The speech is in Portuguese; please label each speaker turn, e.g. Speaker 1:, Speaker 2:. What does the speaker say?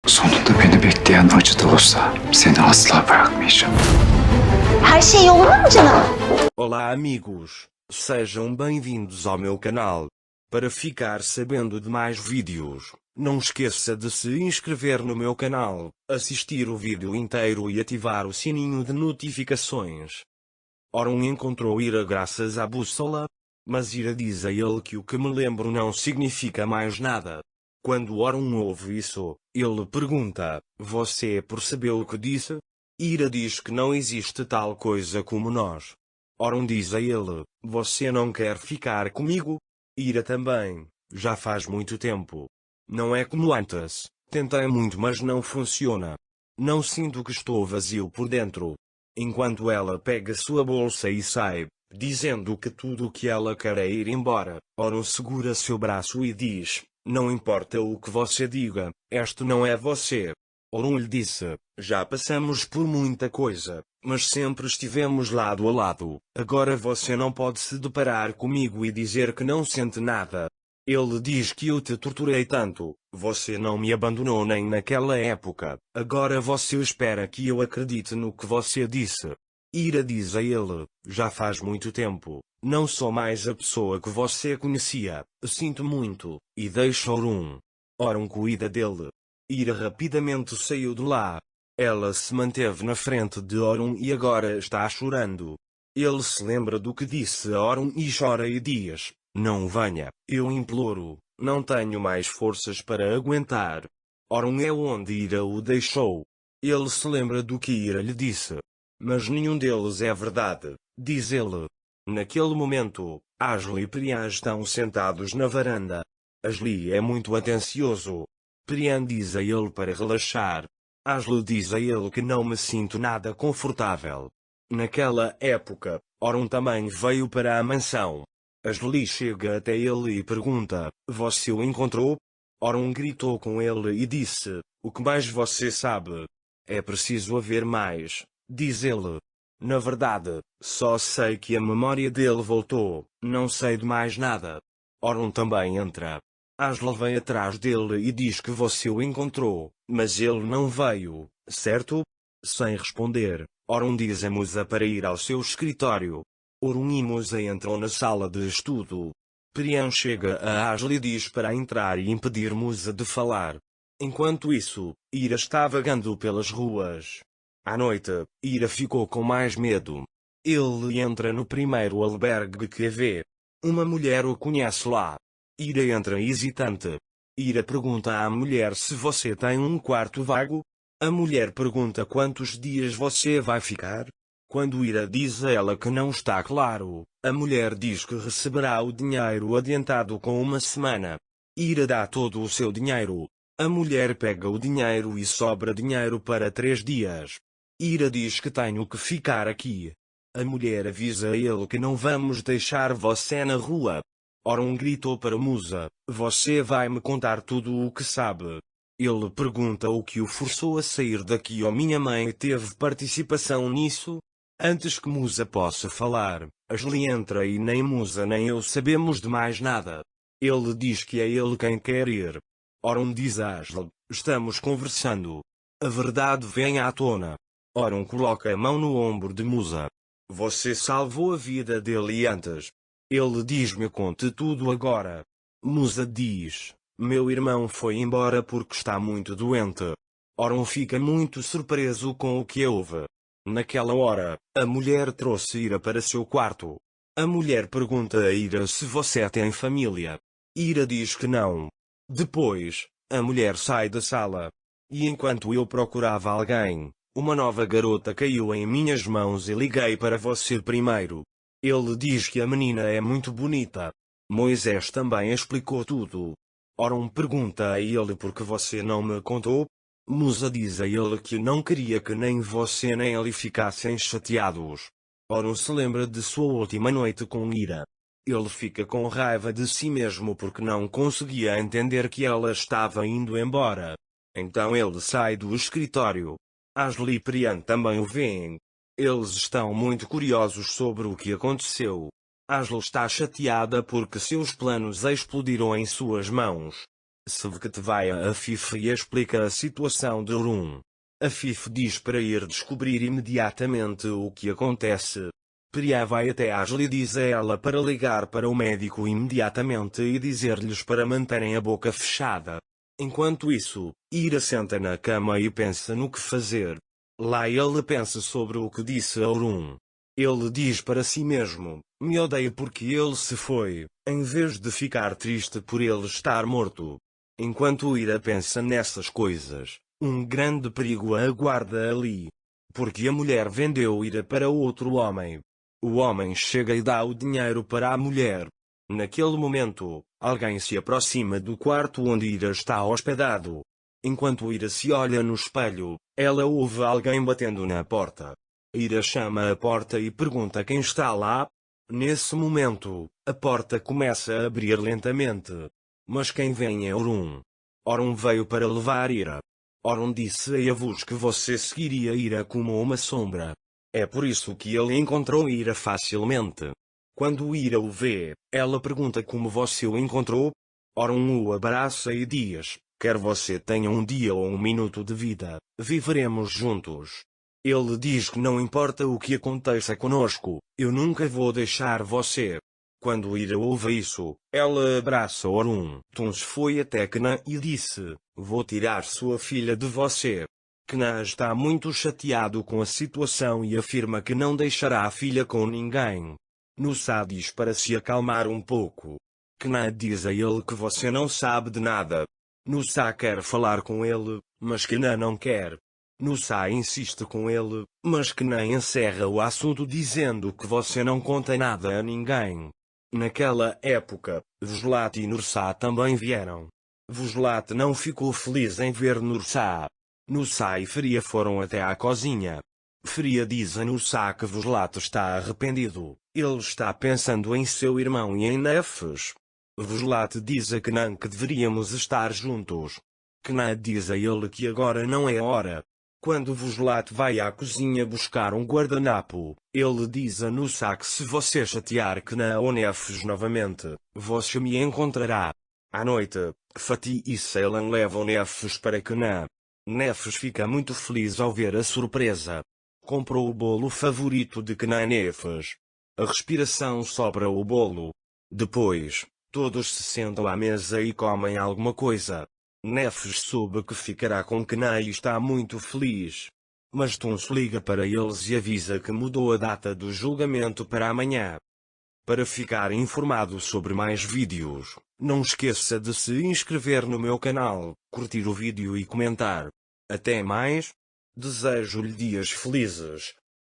Speaker 1: Sonunda beni bekleyen acı da olsa seni asla bırakmayacağım.
Speaker 2: Her şey yolunda mı canım?
Speaker 3: Olá amigos, sejam bem-vindos ao meu canal. Para ficar sabendo de mais vídeos, não esqueça de se inscrever no meu canal, assistir o vídeo inteiro e ativar o sininho de notificações. Orun encontrou Ira graças à bússola, mas Ira diz a ele que o que me lembro não significa mais nada. Quando Orun ouve isso, ele pergunta: Você percebeu o que disse? Ira diz que não existe tal coisa como nós. Orun diz a ele: Você não quer ficar comigo? Ira também: Já faz muito tempo. Não é como antes, tentei muito mas não funciona. Não sinto que estou vazio por dentro. Enquanto ela pega sua bolsa e sai, dizendo que tudo o que ela quer é ir embora, Orun segura seu braço e diz: Não importa o que você diga, este não é você. Orun lhe disse: Já passamos por muita coisa, mas sempre estivemos lado a lado. Agora você não pode se deparar comigo e dizer que não sente nada. Ele diz que eu te torturei tanto, você não me abandonou nem naquela época, agora você espera que eu acredite no que você disse. Ira diz a ele: Já faz muito tempo, não sou mais a pessoa que você conhecia, sinto muito, e deixa Orun. Orun cuida dele. Ira rapidamente saiu de lá. Ela se manteve na frente de Orun e agora está chorando. Ele se lembra do que disse a Orun e chora e diz: Não venha, eu imploro, não tenho mais forças para aguentar. Orun é onde Ira o deixou. Ele se lembra do que Ira lhe disse. Mas nenhum deles é verdade, diz ele. Naquele momento, Ashley e Priyan estão sentados na varanda. Ashley é muito atencioso. Priyan diz a ele para relaxar. Ashley diz a ele que não me sinto nada confortável. Naquela época, Orun também veio para a mansão. Ashley chega até ele e pergunta: Você o encontrou? Orun gritou com ele e disse: O que mais você sabe? É preciso haver mais, diz ele. Na verdade, só sei que a memória dele voltou, não sei de mais nada. Orun também entra. Ashley vem atrás dele e diz que você o encontrou, mas ele não veio, certo? Sem responder, Orun diz a Musa para ir ao seu escritório. Orun e Musa entram na sala de estudo. Priyan chega a Ashley e diz para entrar e impedir Musa de falar. Enquanto isso, Ira está vagando pelas ruas. À noite, Ira ficou com mais medo. Ele entra no primeiro albergue que vê. Uma mulher o conhece lá. Ira entra hesitante. Ira pergunta à mulher se você tem um quarto vago. A mulher pergunta quantos dias você vai ficar. Quando Ira diz a ela que não está claro, a mulher diz que receberá o dinheiro adiantado com uma semana. Ira dá todo o seu dinheiro. A mulher pega o dinheiro e sobra dinheiro para 3 dias. Ira diz que tenho que ficar aqui. A mulher avisa a ele que não vamos deixar você na rua. Orun gritou para Musa: Você vai me contar tudo o que sabe. Ele pergunta o que o forçou a sair daqui ou minha mãe teve participação nisso? Antes que Musa possa falar, Ashley entra e nem Musa nem eu sabemos de mais nada. Ele diz que é ele quem quer ir. Orun diz a Ashley: Estamos conversando. A verdade vem à tona. Orun coloca a mão no ombro de Musa. Você salvou a vida dele antes. Ele diz-me conte tudo agora. Musa diz: Meu irmão foi embora porque está muito doente. Orun fica muito surpreso com o que houve. Naquela hora, a mulher trouxe Ira para seu quarto. A mulher pergunta a Ira se você tem família. Ira diz que não. Depois, a mulher sai da sala. E enquanto eu procurava alguém, uma nova garota caiu em minhas mãos e liguei para você primeiro. Ele diz que a menina é muito bonita. Moisés também explicou tudo. Orun pergunta a ele por que você não me contou. Musa diz a ele que não queria que nem você nem ele ficassem chateados. Orun se lembra de sua última noite com Ira. Ele fica com raiva de si mesmo porque não conseguia entender que ela estava indo embora. Então ele sai do escritório. Ashley e Priyan também o veem. Eles estão muito curiosos sobre o que aconteceu. Ashley está chateada porque seus planos explodiram em suas mãos. Sevket vai a Afif e explica a situação de Orun. Afif diz para ir descobrir imediatamente o que acontece. Priya vai até Ashley e diz a ela para ligar para o médico imediatamente e dizer-lhes para manterem a boca fechada. Enquanto isso, Ira senta na cama e pensa no que fazer. Lá ele pensa sobre o que disse a Orun. Ele diz para si mesmo, me odeia porque ele se foi, em vez de ficar triste por ele estar morto. Enquanto Ira pensa nessas coisas, um grande perigo a aguarda ali. Porque a mulher vendeu Ira para outro homem. O homem chega e dá o dinheiro para a mulher. Naquele momento, alguém se aproxima do quarto onde Ira está hospedado. Enquanto Ira se olha no espelho, ela ouve alguém batendo na porta. Ira chama a porta e pergunta quem está lá. Nesse momento, a porta começa a abrir lentamente. Mas quem vem é Orun. Orun veio para levar Ira. Orun disse a Yavuz que você seguiria Ira como uma sombra. É por isso que ele encontrou Ira facilmente. Quando Ira o vê, ela pergunta como você o encontrou. Orun o abraça e diz, quer você tenha um dia ou um minuto de vida, viveremos juntos. Ele diz que não importa o que aconteça conosco, eu nunca vou deixar você. Quando Ira ouve isso, ela abraça Orun. Tuns foi até Kenan e disse, vou tirar sua filha de você. Kenan está muito chateado com a situação e afirma que não deixará a filha com ninguém. Nusa diz para se acalmar um pouco. Kenan diz a ele que você não sabe de nada. Nusa quer falar com ele, mas Kenan não quer. Nusa insiste com ele, mas Kenan encerra o assunto dizendo que você não conta nada a ninguém. Naquela época, Vuslat e Nusa também vieram. Vuslat não ficou feliz em ver Nusa. Nusa e Faria foram até à cozinha. Faria diz a Nusa que Vuslat está arrependido. Ele está pensando em seu irmão e em Nefes. Vuslat diz a Kenan que deveríamos estar juntos. Kenan diz a ele que agora não é hora. Quando Vuslat vai à cozinha buscar um guardanapo, ele diz a Nusa que se você chatear Kenan ou Nefes novamente, você me encontrará. À noite, Fatih e Ceylan levam Nefes para Kenan. Nefes fica muito feliz ao ver a surpresa. Comprou o bolo favorito de Kenan Nefes. A respiração sopra o bolo. Depois, todos se sentam à mesa e comem alguma coisa. Nefes soube que ficará com Kenan e está muito feliz. Mas Tuns liga para eles e avisa que mudou a data do julgamento para amanhã. Para ficar informado sobre mais vídeos, não esqueça de se inscrever no meu canal, curtir o vídeo e comentar. Até mais. Desejo-lhe dias felizes.